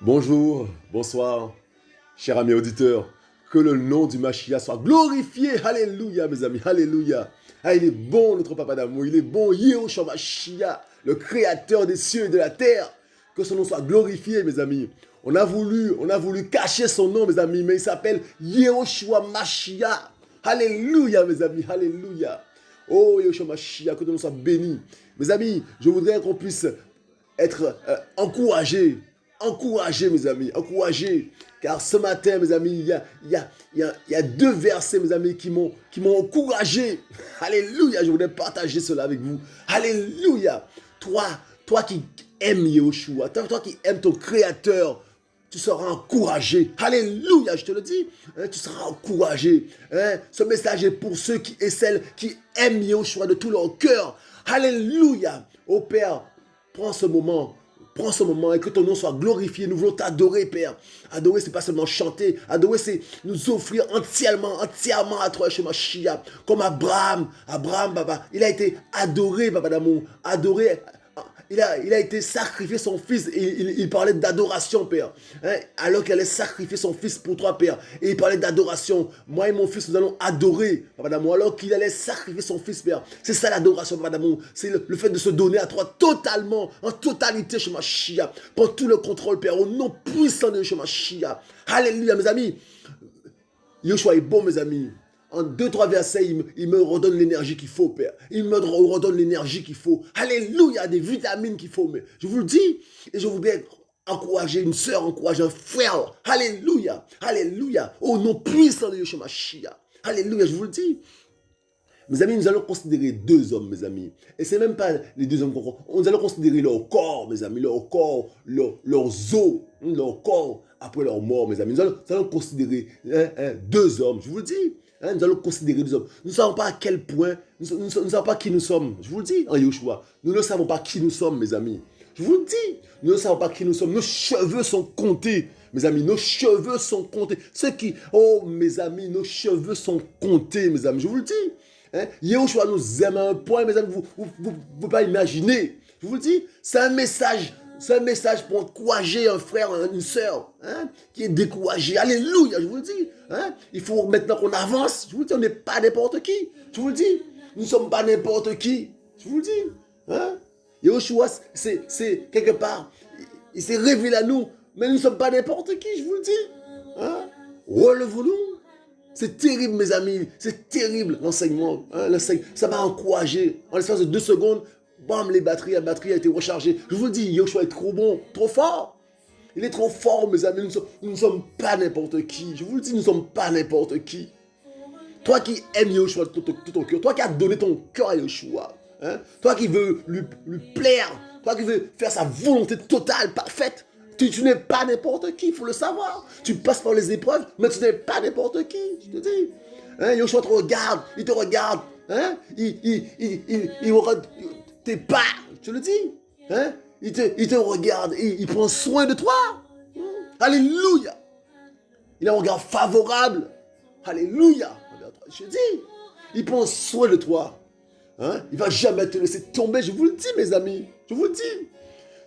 Bonjour, bonsoir, chers amis auditeurs. Que le nom du Mashiach soit glorifié. Alléluia, mes amis, alléluia. Ah, il est bon, notre papa d'amour. Il est bon, Yehoshua Mashiach, le créateur des cieux et de la terre. Que son nom soit glorifié, mes amis. On a voulu cacher son nom, mes amis, mais il s'appelle Yehoshua Mashiach. Alléluia, mes amis, alléluia. Oh, Yehoshua Mashiach, que ton nom soit béni. Mes amis, je voudrais qu'on puisse être encouragés, mes amis, encouragés. Car ce matin, mes amis, il y a deux versets, mes amis, qui m'ont encouragé. Alléluia, je voudrais partager cela avec vous. Alléluia. Toi qui aimes Yehoshua, toi qui aimes ton Créateur, tu seras encouragé. Alléluia, je te le dis. Tu seras encouragé. Ce message est pour ceux et celles qui aiment Yehoshua de tout leur cœur. Alléluia. Ô Père, prends ce moment et que ton nom soit glorifié. Nous voulons t'adorer, Père. Adorer, c'est pas seulement chanter. Adorer, c'est nous offrir entièrement à toi, chez Mashiach. Comme Abraham, Baba, il a été adoré, Baba d'amour. Adoré. Il a été sacrifié son fils et il parlait d'adoration, Père. Alors qu'il allait sacrifier son fils pour toi, Père. Et il parlait d'adoration. Moi et mon fils, nous allons adorer, Papa d'amour. Alors qu'il allait sacrifier son fils, Père. C'est ça l'adoration, Papa d'amour. C'est le fait de se donner à toi totalement, en totalité, chez Mashiach. Prends tout le contrôle, Père, au nom puissant de chez Mashiach. Alléluia, mes amis. Yoshua est bon, mes amis. En 2-3 versets, il me redonne l'énergie qu'il faut, Père. Il me redonne l'énergie qu'il faut. Alléluia, des vitamines qu'il faut. Mais je vous le dis, et je voudrais encourager une sœur, encourager un frère. Alléluia, alléluia. Au nom puissant de Yeshua Mashiach. Alléluia, je vous le dis. Mes amis, nous allons considérer deux hommes, mes amis. Et c'est même pas les deux hommes qu'on... Nous allons considérer leur corps, mes amis. Leur corps, leurs os, leur corps après leur mort, mes amis. Nous allons considérer deux hommes, je vous le dis. Nous allons considérer deux hommes. Nous ne savons pas à quel point, nous ne savons pas qui nous sommes. Je vous le dis en Yehoshua. Nous ne savons pas qui nous sommes, mes amis. Je vous le dis. Nous ne savons pas qui nous sommes. Nos cheveux sont comptés, mes amis. Nos cheveux sont comptés. Oh, mes amis, nos cheveux sont comptés, mes amis. Je vous le dis. Yehoshua nous aime à un point, mes amis, vous ne pouvez pas imaginer. Je vous le dis, c'est un message pour encourager un frère, une soeur qui est découragé. Alléluia, je vous le dis. Il faut maintenant qu'on avance. Je vous le dis, on n'est pas n'importe qui. Je vous le dis, nous ne sommes pas n'importe qui. Je vous le dis. Yehoshua, c'est quelque part, il s'est révélé à nous, mais nous ne sommes pas n'importe qui, je vous le dis. Relevons-nous. C'est terrible, mes amis. C'est terrible, l'enseignement. Ça m'a encouragé. En l'espace de 2 secondes, bam, la batterie a été rechargée. Je vous le dis, Yoshua est trop bon, trop fort. Il est trop fort, mes amis. Nous ne sommes pas n'importe qui. Je vous le dis, nous ne sommes pas n'importe qui. Toi qui aimes Yoshua de tout ton cœur, toi qui as donné ton cœur à Yoshua, toi qui veux lui plaire, toi qui veux faire sa volonté totale, parfaite, tu n'es pas n'importe qui, il faut le savoir. Tu passes par les épreuves, mais tu n'es pas n'importe qui, je te dis. Yoshua te regarde, il te regarde. Il regarde tes pas, je te le dis. Il te regarde, il prend soin de toi. Alléluia. Il a un regard favorable. Alléluia. Je te dis, il prend soin de toi. Il ne va jamais te laisser tomber, je vous le dis, mes amis. Je vous le dis.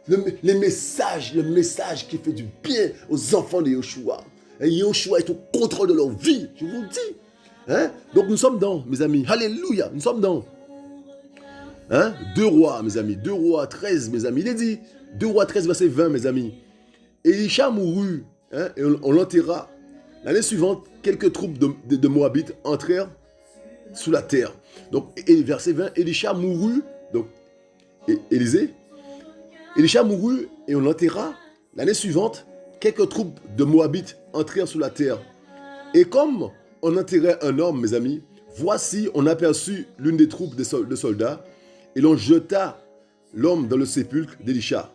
Le message qui fait du bien aux enfants de Yehoshua. Et Yehoshua est au contrôle de leur vie, je vous le dis. Donc nous sommes dans, mes amis, alléluia, nous sommes dans 2 Rois, mes amis, 2 Rois 13, mes amis. Il est dit, 2 Rois 13, verset 20, mes amis. Élisha mourut, et on l'enterra. L'année suivante, quelques troupes de Moabites entrèrent sous la terre. Donc, verset 20, Élisha mourut, donc, Élisha mourut et on l'enterra. L'année suivante, quelques troupes de Moabites entrèrent sous la terre. Et comme on enterrait un homme, mes amis, voici, on aperçut l'une des troupes de soldats et l'on jeta l'homme dans le sépulcre d'Élisha.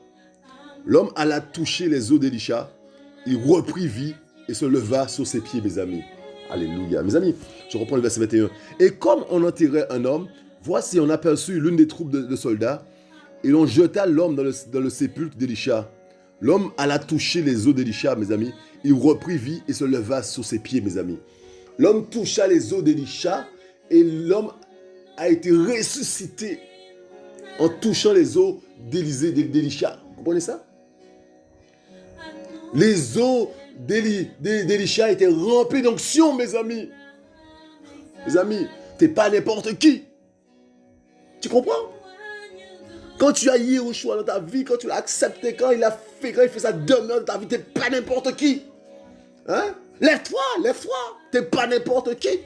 L'homme alla toucher les os d'Élisha, il reprit vie et se leva sur ses pieds, mes amis. Alléluia. Mes amis, je reprends le verset 21. Et comme on enterrait un homme, voici, on aperçut l'une des troupes de soldats et l'on jeta l'homme dans le sépulcre d'Élisha. L'homme alla toucher les os d'Élisha, mes amis. Il reprit vie et se leva sur ses pieds, mes amis. L'homme toucha les os d'Élisha et l'homme a été ressuscité en touchant les os d'Élisha. Vous comprenez ça? Les os d'Élisha étaient remplis d'onction, mes amis. Mes amis, t'es pas n'importe qui. Tu comprends? Quand tu as Yahushua dans ta vie, quand tu l'as accepté, quand il fait sa demeure dans ta vie, t'es pas n'importe qui. Hein? Lève-toi, lève-toi. T'es pas n'importe qui.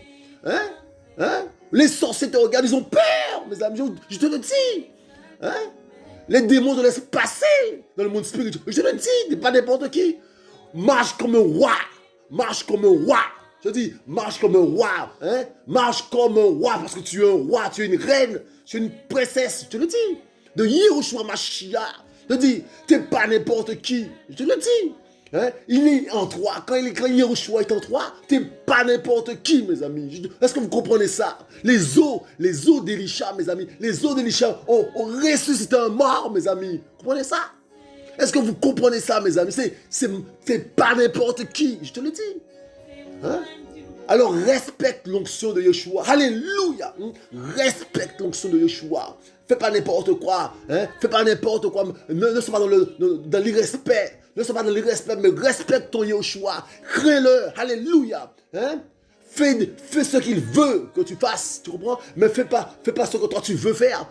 Hein? Hein? Les sorciers te regardent, ils ont peur, mes amis, je te le dis. Hein? Les démons te laissent passer dans le monde spirituel. Je te le dis, t'es pas n'importe qui. Marche comme un roi. Marche comme un roi. Je te dis, marche comme un roi. Hein? Marche comme un roi parce que tu es un roi, tu es une reine, tu es une princesse. Je te le dis. De Yahushua Mashiach. Je te dis, t'es pas n'importe qui. Je te le dis. Hein? Il est en toi. Quand Yahushua est en toi, t'es pas n'importe qui, mes amis. Est-ce que vous comprenez ça? Les os d'Élisha, mes amis. Les os d'Élisha ont ressuscité un mort, mes amis. Vous comprenez ça? Est-ce que vous comprenez ça, mes amis? C'est pas n'importe qui, je te le dis. Hein? Alors respecte l'onction de Yeshua. Alléluia. Respecte l'onction de Yeshua. Fais pas n'importe quoi. Hein? Fais pas n'importe quoi. Ne sois pas dans l'irrespect. Ne sois pas dans l'irrespect, mais respecte ton Yeshua. Crains-le. Alléluia. Hein? Fais ce qu'il veut que tu fasses. Tu comprends? Mais fais pas ce que toi tu veux faire.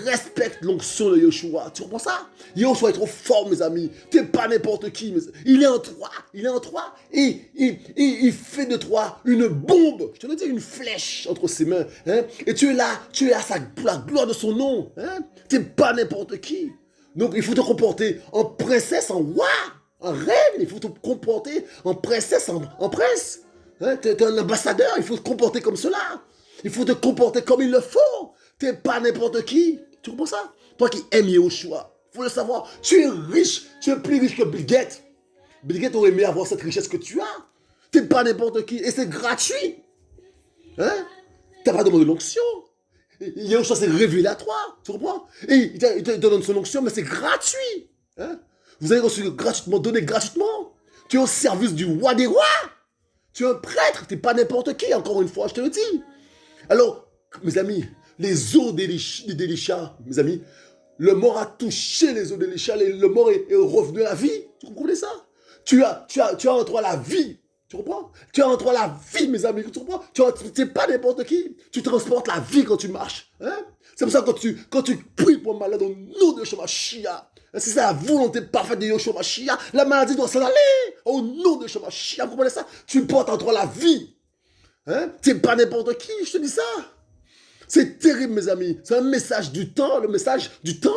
Respecte l'onction de Yeshua. Tu comprends ça? Yeshua est trop fort, mes amis. T'es pas n'importe qui. Il est en toi. Il est en toi. Et il fait de toi une bombe. Je te le dis, une flèche entre ses mains. Hein? Et tu es là pour la gloire de son nom. Hein? T'es pas n'importe qui. Donc il faut te comporter en princesse, en roi, en reine. Il faut te comporter en princesse, en prince. Hein? T'es un ambassadeur. Il faut te comporter comme cela. Il faut te comporter comme il le faut. T'es pas n'importe qui. Tu comprends ça? Toi qui aimes Yahushua, il faut le savoir. Tu es riche. Tu es plus riche que Bill Gates. Bill Gates aurait aimé avoir cette richesse que tu as. T'es pas n'importe qui. Et c'est gratuit. Hein? T'as pas demandé l'onction. Yahushua s'est révélé à toi. Tu comprends? Et il te donne son onction, mais c'est gratuit. Hein? Vous avez reçu gratuitement, donné gratuitement. Tu es au service du roi des rois. Tu es un prêtre. T'es pas n'importe qui, encore une fois, je te le dis. Alors, mes amis, les os d'Élisha, mes amis, le mort a touché les os d'Élisha, le mort est revenu à la vie. Tu comprenez ça? Tu as en toi la vie. Tu comprends? Tu as en toi la vie, mes amis. Tu comprends? Tu n'es pas n'importe qui. Tu transportes la vie quand tu marches. Hein? C'est pour ça que quand tu pries pour un malade au nom de Yeshua Mashiach, si c'est la volonté parfaite de Yeshua Mashiach, la maladie doit s'en aller. Au nom de Yeshua Mashiach, vous comprenez ça? Tu portes en toi la vie. Hein? Tu n'es pas n'importe qui, je te dis ça. C'est terrible, mes amis. C'est un message du temps, le message du temps.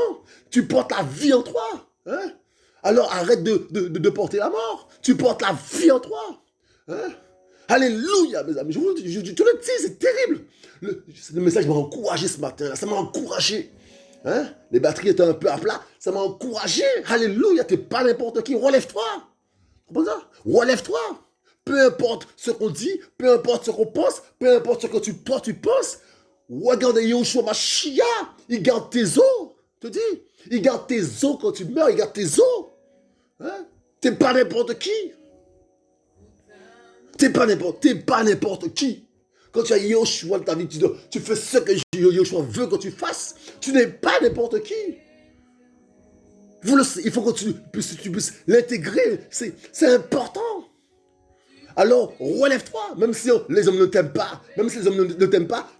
Tu portes la vie en toi. Hein? Alors arrête de porter la mort. Tu portes la vie en toi. Hein? Alléluia, mes amis. Je te le dis, c'est terrible. Le message m'a encouragé ce matin. Là. Ça m'a encouragé. Hein? Les batteries étaient un peu à plat. Ça m'a encouragé. Alléluia, tu n'es pas n'importe qui. Relève-toi. Comprends ça? Relève-toi. Peu importe ce qu'on dit, peu importe ce qu'on pense, peu importe ce que toi tu penses. Regarde Yahushua Mashiach, il garde tes os, je te dis. Il garde tes os quand tu meurs, il garde tes os. Hein? T'es pas n'importe qui. T'es pas n'importe qui. Quand tu as Yahushua dans ta vie, tu fais ce que Yahushua veut que tu fasses. Tu n'es pas n'importe qui. Il faut que tu puisses l'intégrer. C'est important. Alors, relève-toi, même si les hommes ne t'aiment pas,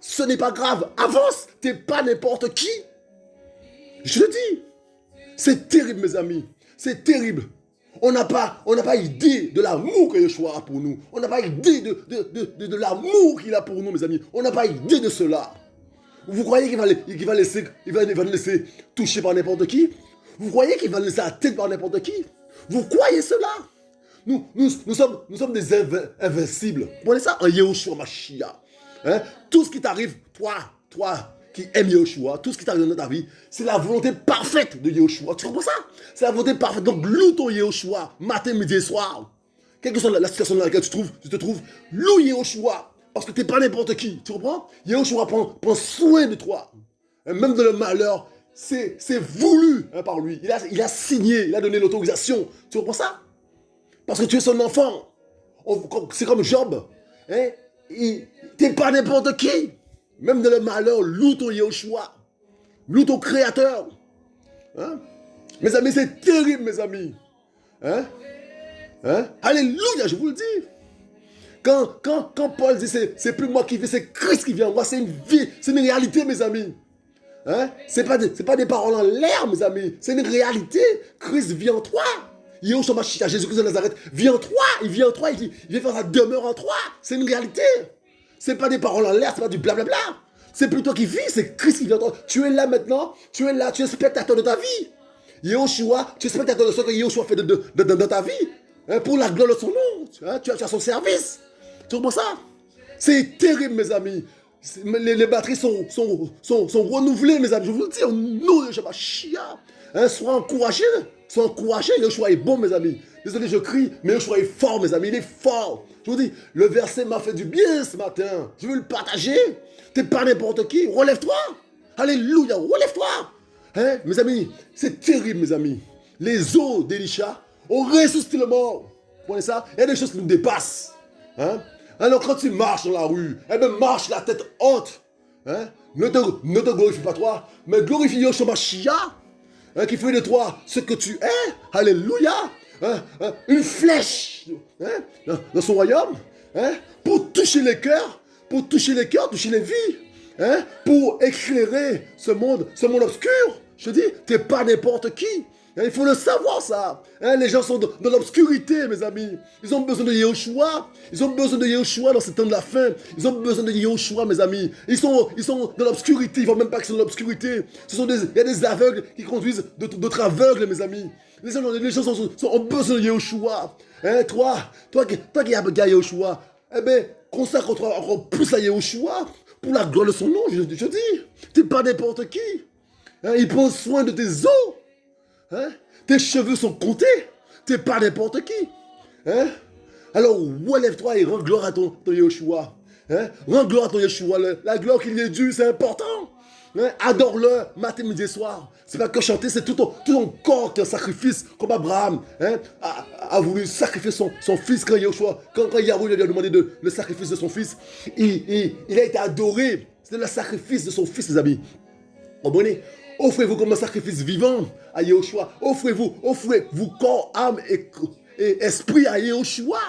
ce n'est pas grave, avance, t'es pas n'importe qui. Je le dis, c'est terrible, mes amis, c'est terrible. On n'a pas idée de l'amour que Yeshua a pour nous. On n'a pas idée de l'amour qu'il a pour nous, mes amis. On n'a pas idée de cela. Vous croyez qu'il va nous laisser toucher par n'importe qui? Vous croyez qu'il va nous laisser atteindre par n'importe qui? Vous croyez cela? Nous sommes des invincibles. Vous comprenez ça? En Yahushua Mashiach. Hein? Tout ce qui t'arrive, toi qui aimes Yahushua, tout ce qui t'arrive dans ta vie, c'est la volonté parfaite de Yahushua. Tu comprends ça? C'est la volonté parfaite. Donc, loue ton Yahushua, matin, midi et soir. Quelle que soit la situation dans laquelle tu te trouves, loue Yahushua. Parce que tu n'es pas n'importe qui. Tu comprends? Yahushua prend soin de toi. Et même dans le malheur, c'est voulu hein, par lui. Il a signé, il a donné l'autorisation. Tu comprends ça? Parce que tu es son enfant. C'est comme Job. Hein? Tu n'es pas n'importe qui. Même dans le malheur, loue ton Yahushua. Loue ton créateur. Hein? Mes amis, c'est terrible, mes amis. Hein? Hein? Alléluia, je vous le dis. Quand Paul dit c'est plus moi qui vis, c'est Christ qui vit en moi, c'est une vie, c'est une réalité, mes amis. Hein? C'est pas des paroles en l'air, mes amis. C'est une réalité. Christ vit en toi. Yahushua Mashiach, Jésus-Christ de Nazareth, vit en toi. Il vit en toi. Il vient faire sa demeure en toi. C'est une réalité. C'est pas des paroles en l'air, c'est pas du blablabla. C'est plus toi qui vis, c'est Christ qui vit en toi. Tu es là maintenant. Tu es là, tu es spectateur de ta vie. Yahushua, tu es spectateur de ce que Yahushua fait dans ta vie. Hein? Pour la gloire de son nom. Hein? Tu as son service. Tu comprends ça? C'est terrible, mes amis. Les batteries sont renouvelées, mes amis. Je vous le dis, au nom de Shabbat. Hein, sois encouragés. Sois encouragés. Yahushua est bon, mes amis. Désolé, je crie, mais Yahushua est fort, mes amis. Il est fort. Je vous dis, le verset m'a fait du bien ce matin. Je veux le partager. T'es pas n'importe qui. Relève-toi. Alléluia. Relève-toi. Hein, mes amis, c'est terrible, mes amis. Les os d'Elisha ont ressuscité le mort. Vous voyez ça? Il y a des choses qui nous dépassent. Hein? Alors quand tu marches dans la rue, eh bien marche la tête haute. Hein? Ne te glorifie pas toi, mais glorifie Yahushua Mashiach, hein, qui fait de toi ce que tu es. Alléluia. Hein? Hein? Une flèche, hein? Dans son royaume, hein? Pour toucher les cœurs, toucher les vies, hein? Pour éclairer ce monde obscur. Je te dis, t'es pas n'importe qui. Il faut le savoir, ça. Hein, les gens sont dans l'obscurité, mes amis. Ils ont besoin de Yahushua. Ils ont besoin de Yahushua dans ces temps de la fin. Ils ont besoin de Yahushua, mes amis. Ils sont dans l'obscurité. Ils ne voient même pas qu'ils sont dans l'obscurité. Il y a des aveugles qui conduisent d'autres aveugles, mes amis. Les gens ont besoin de Yahushua. Hein, toi qui as Yahushua, eh bien, consacre-toi encore plus à Yahushua pour la gloire de son nom, je te dis. Tu n'es pas n'importe qui. Hein, il prend soin de tes os. Hein? Tes cheveux sont comptés. T'es pas n'importe qui. Hein? Alors relève-toi et rends gloire à ton Yahushua. Hein? Rends gloire à ton Yahushua. La gloire qu'il est due, c'est important. Hein? Adore-le matin, midi et soir. C'est pas que chanter, c'est tout ton corps qui est un sacrifice. Comme Abraham, hein, a voulu sacrifier son fils quand Yahushua, quand Yahweh lui a demandé le sacrifice de son fils. Il a été adoré. C'était le sacrifice de son fils, les amis. Comprenez? Offrez-vous comme un sacrifice vivant à Yahushua. Offrez-vous corps, âme et esprit à Yahushua.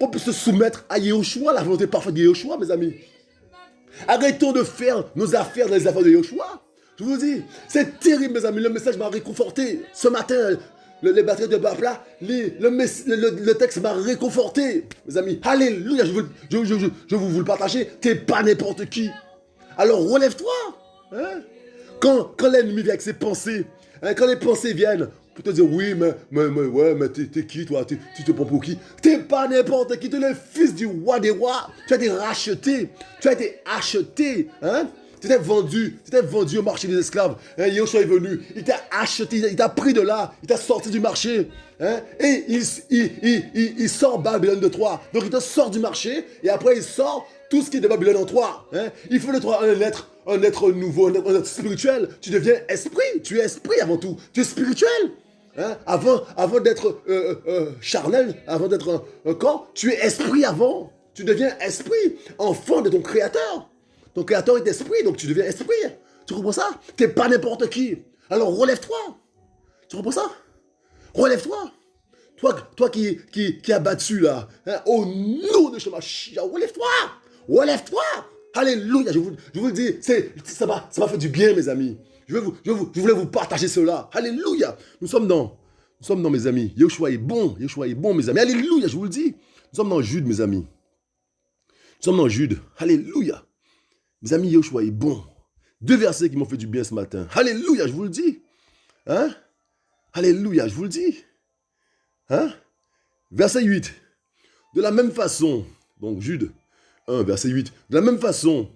Qu'on puisse se soumettre à Yahushua, la volonté parfaite de Yahushua, mes amis. Arrêtons de faire nos affaires dans les affaires de Yahushua. Je vous dis, c'est terrible, mes amis. Le message m'a réconforté. Ce matin, les batteries de Bapla, le texte m'a réconforté, mes amis. Alléluia, je veux vous le partager. T'es pas n'importe qui. Alors relève-toi. Hein? Quand l'ennemi vient avec ses pensées, hein, quand les pensées viennent pour te dire oui, mais t'es qui toi? Tu te prends pour qui? T'es pas n'importe qui, t'es le fils du roi des rois. Tu as été racheté, tu as été acheté. Hein? Tu t'es vendu au marché des esclaves. Hein? Yahushua est venu, il t'a acheté, il t'a pris de là, il t'a sorti du marché. Hein? Et il sort Babylone de toi. Donc il te sort du marché et après il sort tout ce qui est de Babylone en toi. Hein? Il fait de toi un être nouveau, un être spirituel. Tu deviens esprit. Tu es esprit avant tout. Tu es spirituel. Hein? Avant d'être charnel, avant d'être un corps, tu es esprit avant. Tu deviens esprit, enfant de ton créateur. Ton créateur est esprit, donc tu deviens esprit. Tu comprends ça? Tu n'es pas n'importe qui. Alors relève-toi. Tu comprends ça? Relève-toi. Toi qui as battu là, hein? Au nom de Shemashia, relève-toi. Relève-toi. Alléluia. Je vous le dis, ça m'a fait du bien, mes amis. Je voulais vous partager cela. Alléluia. Nous sommes dans, mes amis. Yahushua est bon, mes amis. Alléluia, je vous le dis. Nous sommes dans Jude, mes amis. Nous sommes dans Jude. Alléluia. Mes amis, Yahushua est bon. 2 versets qui m'ont fait du bien ce matin. Alléluia, je vous le dis. Hein? Alléluia, je vous le dis. Hein? Verset 8. De la même façon, donc Jude 1, verset 8. De la même façon,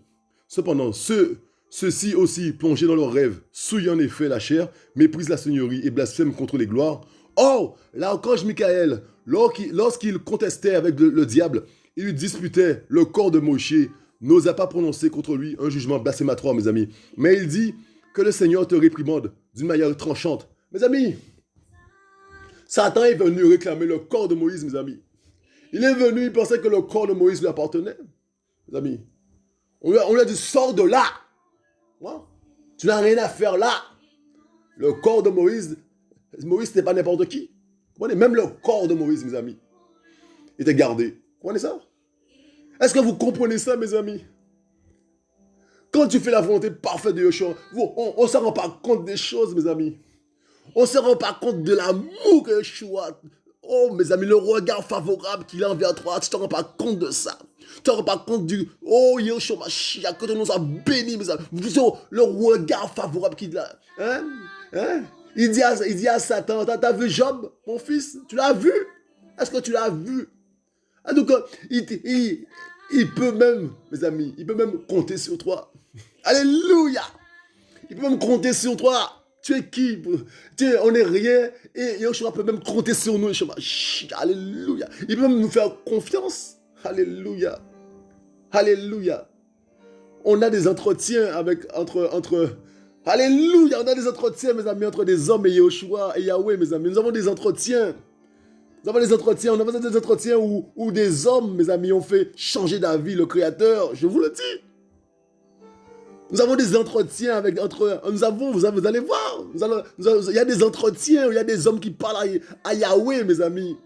cependant, ceux-ci aussi, plongés dans leurs rêves, souillent en effet la chair, méprisent la seigneurie et blasphèment contre les gloires. Or, l'archange Michael, lorsqu'il contestait avec le diable, il lui disputait le corps de Moïse, n'osa pas prononcer contre lui un jugement blasphématoire, mes amis. Mais il dit que le Seigneur te réprimande d'une manière tranchante. Mes amis, Satan est venu réclamer le corps de Moïse, mes amis. Il est venu, il pensait que le corps de Moïse lui appartenait. Mes amis, on lui a dit, sors de là. Ouais. Tu n'as rien à faire là. Le corps de Moïse Moïse n'était pas n'importe qui. Vous comprenez? Même le corps de Moïse, mes amis, était gardé. Vous comprenez ça? Est-ce que vous comprenez ça, mes amis? Quand tu fais la volonté parfaite de Yeshua, on ne se rend pas compte des choses, mes amis. On ne se rend pas compte de l'amour que Yeshua... Oh, mes amis, le regard favorable qu'il a envers toi, tu ne te rends pas compte de ça. Tu ne te rends pas compte du... Oh, Yeshua Mashiach, que tu nous as bénis, mes amis. Le regard favorable qu'il a. Hein? Hein? Il dit à Satan, t'as vu Job, mon fils? Tu l'as vu? Est-ce que tu l'as vu? En tout cas, il peut même, mes amis, il peut même compter sur toi. Alléluia! Il peut même compter sur toi. Tu es qui? On n'est rien. Et Yeshua peut même compter sur nous. Alléluia. Il peut même nous faire confiance. Alléluia. Alléluia. On a des entretiens entre Alléluia. On a des entretiens, mes amis, entre des hommes et Yeshua et Yahweh, mes amis. Nous avons des entretiens. Nous avons des entretiens. On a des entretiens où des hommes, mes amis, ont fait changer d'avis le Créateur. Je vous le dis. Nous avons des entretiens vous allez voir, il y a des entretiens où il y a des hommes qui parlent à Yahweh, mes amis.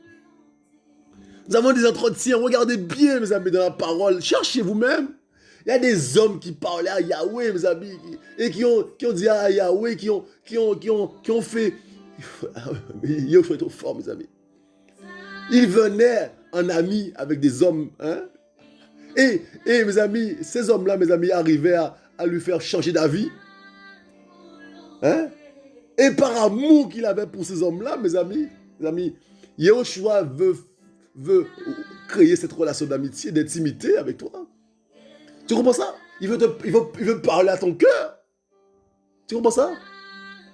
Nous avons des entretiens, regardez bien, mes amis, dans la parole, cherchez vous-même. Il y a des hommes qui parlaient à Yahweh, mes amis, et qui ont dit à Yahweh, qui ont fait... Yo, je suis trop fort, mes amis. Ils venaient en ami avec des hommes, hein? Et mes amis, ces hommes-là, mes amis, arrivaient à lui faire changer d'avis. Hein? Et par amour qu'il avait pour ces hommes-là, mes amis, Yeshua veut créer cette relation d'amitié, d'intimité avec toi. Tu comprends ça? Il veut parler à ton cœur. Tu comprends ça?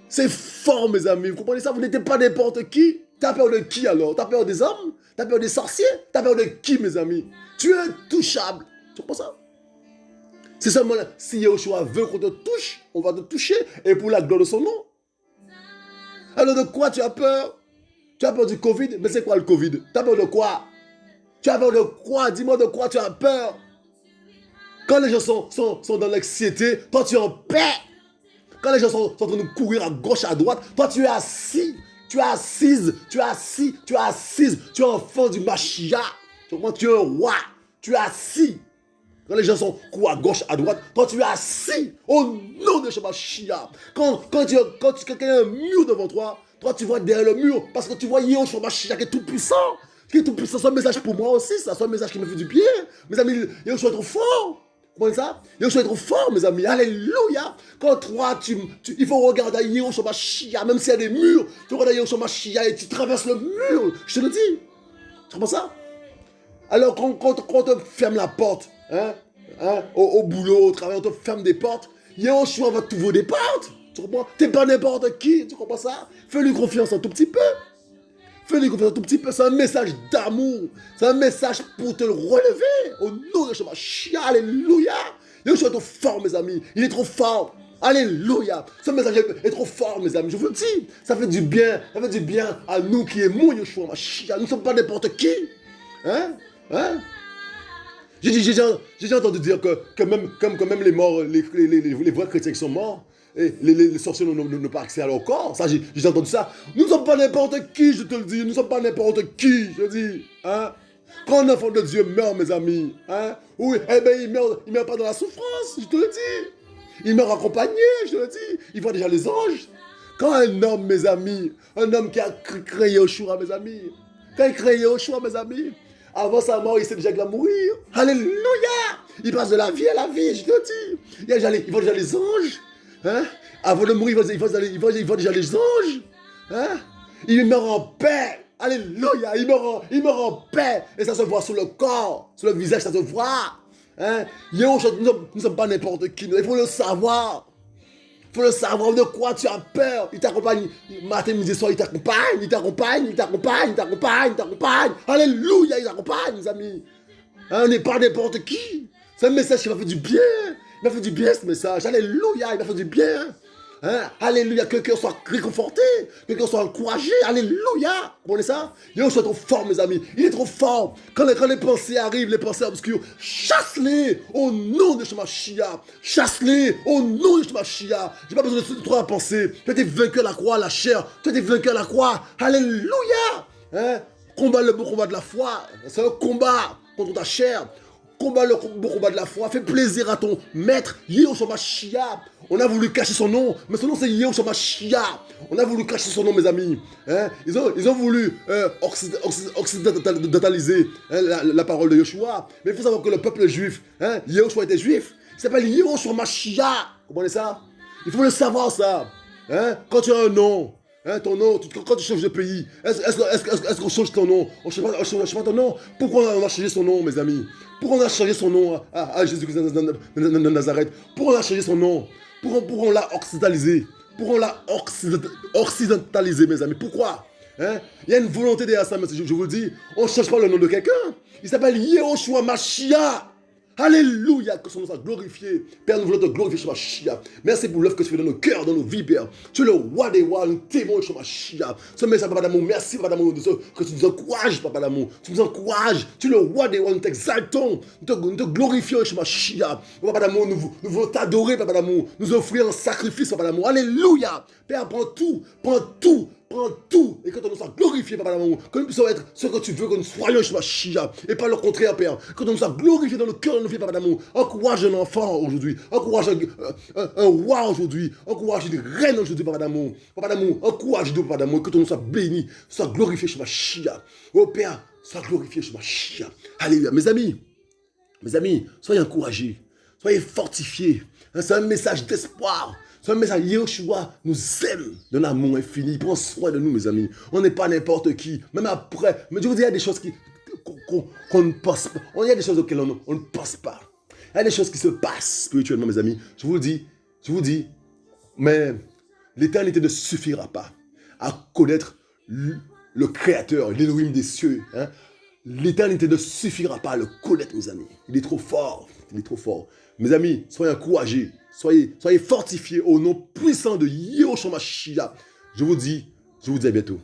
C'est fort, mes amis. Vous comprenez ça? Vous n'êtes pas n'importe qui. T'as peur de qui alors? T'as peur des hommes? T'as peur des sorciers? T'as peur de qui, mes amis? Tu es intouchable. Tu comprends ça? C'est seulement là, si Yeshua veut qu'on te touche, on va te toucher, et pour la gloire de son nom. Alors de quoi tu as peur? Tu as peur du Covid? Mais c'est quoi le Covid? Tu as peur de quoi? Tu as peur de quoi? Dis-moi de quoi tu as peur? Quand les gens sont dans l'anxiété, toi tu es en paix. Quand les gens sont en train de courir à gauche, à droite, toi tu es assis. Tu es assise, tu es assis, tu es assise. Tu es enfant du Mashiach. Tu es un roi. Tu es assis. Quand les gens sont courent à gauche, à droite, toi tu es assis au nom de Mashiach. Quand il y a un mur devant toi, toi tu vois derrière le mur parce que tu vois Yeshua Mashiach qui est tout puissant. Qui est tout puissant. C'est un message pour moi aussi, ça. C'est un message qui me fait du bien. Mes amis, Yeshua est trop fort. Vous comprenez ça? Yeshua est trop fort, mes amis. Alléluia. Quand toi, il faut regarder Yeshua Mashiach, même s'il y a des murs, tu regardes Yeshua Mashiach et tu traverses le mur. Je te le dis. Tu comprends ça? Alors, quand on te ferme la porte, au boulot, au travail, on te ferme des portes, Yeshua va t'ouvrir des portes. Tu comprends? T'es pas n'importe qui. Tu comprends ça? Fais-lui confiance un tout petit peu. Fais-lui confiance un tout petit peu. C'est un message d'amour. C'est un message pour te relever. Au nom de Yeshua Mashiach. Alléluia. Yeshua est trop fort, mes amis. Il est trop fort. Alléluia. Ce message est trop fort, mes amis. Je vous le dis. Ça fait du bien. Ça fait du bien à nous qui aimons Yeshua Mashiach. Nous ne sommes pas n'importe qui. Hein? J'ai déjà entendu dire que même les morts, les vrais chrétiens qui sont morts, et les sorciers n'ont pas accès à leur corps. Ça, j'ai entendu ça. Nous ne sommes pas n'importe qui, je te le dis. Nous ne sommes pas n'importe qui, je dis. Hein? Quand un enfant de Dieu meurt, mes amis, hein? Oui, eh bien, il meurt pas dans la souffrance, je te le dis. Il meurt accompagné, je te le dis. Il voit déjà les anges. Quand un homme, mes amis, un homme qui a créé Yeshua, mes amis, quand il crée Yeshua, mes amis, avant sa mort, il sait déjà qu'il va mourir. Alléluia! Il passe de la vie à la vie, je te dis. Il voit déjà les anges. Hein? Avant de mourir, il voit déjà les anges. Hein? Il meurt en paix. Alléluia! Il meurt en paix. Et ça se voit sur le corps, sur le visage, ça se voit. Hein? Nous ne sommes pas n'importe qui. Il faut le savoir. Il faut le savoir de quoi tu as peur. Il t'accompagne. Matin, midi, soir, il t'accompagne. Alléluia, il t'accompagne, mes amis. Hein, on n'est pas n'importe qui. C'est un message qui m'a fait du bien. Il m'a fait du bien, ce message. Alléluia, il m'a fait du bien. Hein? Alléluia, que le cœur soit réconforté, que le cœur soit encouragé. Alléluia. Vous comprenez ça? Yahushua est trop fort, mes amis. Il est trop fort. Quand les pensées arrivent, les pensées obscures, chasse-les au nom de Shemashia. Chasse-les au nom de Shemashia. J'ai pas besoin de trop à penser. Tu as été vaincu à la croix, la chair. Tu as été vaincu à la croix. Alléluia. Hein? Combat le beau combat de la foi. C'est un combat contre ta chair. Combat le beau combat de la foi. Fais plaisir à ton maître, Yahushua Mashiach. On a voulu cacher son nom, mais son nom c'est Yahushua Mashiach. On a voulu cacher son nom, mes amis. Hein? Ils ont voulu occidentaliser la parole de Yeshua. Mais il faut savoir que le peuple juif, hein, Yahushua était juif. Il s'appelle Yahushua Mashiach. Vous comprenez ça? Il faut le savoir, ça. Hein? Quand tu as un nom, hein, ton nom, quand tu changes de pays, est-ce qu'on change ton nom? On ne change pas ton nom. Pourquoi on a changé son nom, mes amis? Pourquoi on a changé son nom à Jésus-Christ de Nazareth? Pourquoi on a changé son nom? Pourquoi on l'a occidentalisé? Pourquoi on l'a occidentalisé, mes amis? Pourquoi? Hein? Il y a une volonté derrière ça, mais je vous le dis, on ne change pas le nom de quelqu'un. Il s'appelle Yahushua Mashiach. Alléluia, que son nom soit glorifié. Père, nous voulons te glorifier sur Mashiach. Merci pour l'œuvre que tu fais dans nos cœurs, dans nos vies, Père. Tu es le roi des rois, nous t'aimons sur Mashiach. Ce message, Papa d'amour, merci, Papa d'amour, que tu nous encourages, Papa d'amour. Tu nous encourages. Tu es le roi des rois, nous t'exaltons. Nous te glorifions sur Mashiach. Papa d'amour, nous voulons t'adorer, Papa d'amour. Nous offrir un sacrifice, Papa d'amour. Alléluia. Père, prends tout. Prends tout, et que ton nom soit glorifié, Papa d'amour, que nous puissions être ce que tu veux, que nous soyons chez Mashiach, et pas le contraire, Père, que ton nom soit glorifié dans le cœur de nos filles, Papa d'amour. Encourage un enfant aujourd'hui, encourage un roi aujourd'hui, encourage une reine aujourd'hui, Papa d'amour, encourage-nous, Papa d'amour, que ton nom soit béni, soit glorifié chez Mashiach. Oh Père, sois glorifié chez Mashiach. Alléluia. Mes amis, soyez encouragés, soyez fortifiés. C'est un message d'espoir. C'est un message, Yahushua nous aime d'un amour infini. Il prend soin de nous, mes amis. On n'est pas n'importe qui. Même après, mais je vous dis, il y a des choses qu'on ne pense pas. Il y a des choses auxquelles on ne pense pas. Il y a des choses qui se passent spirituellement, mes amis. Je vous dis, mais l'éternité ne suffira pas à connaître le Créateur, l'Élohim des cieux. Hein? L'éternité ne suffira pas à le connaître, mes amis. Il est trop fort. Il est trop fort. Mes amis, soyez encouragés. Soyez fortifiés au nom puissant de Yahushua Mashiach. Je vous dis à bientôt.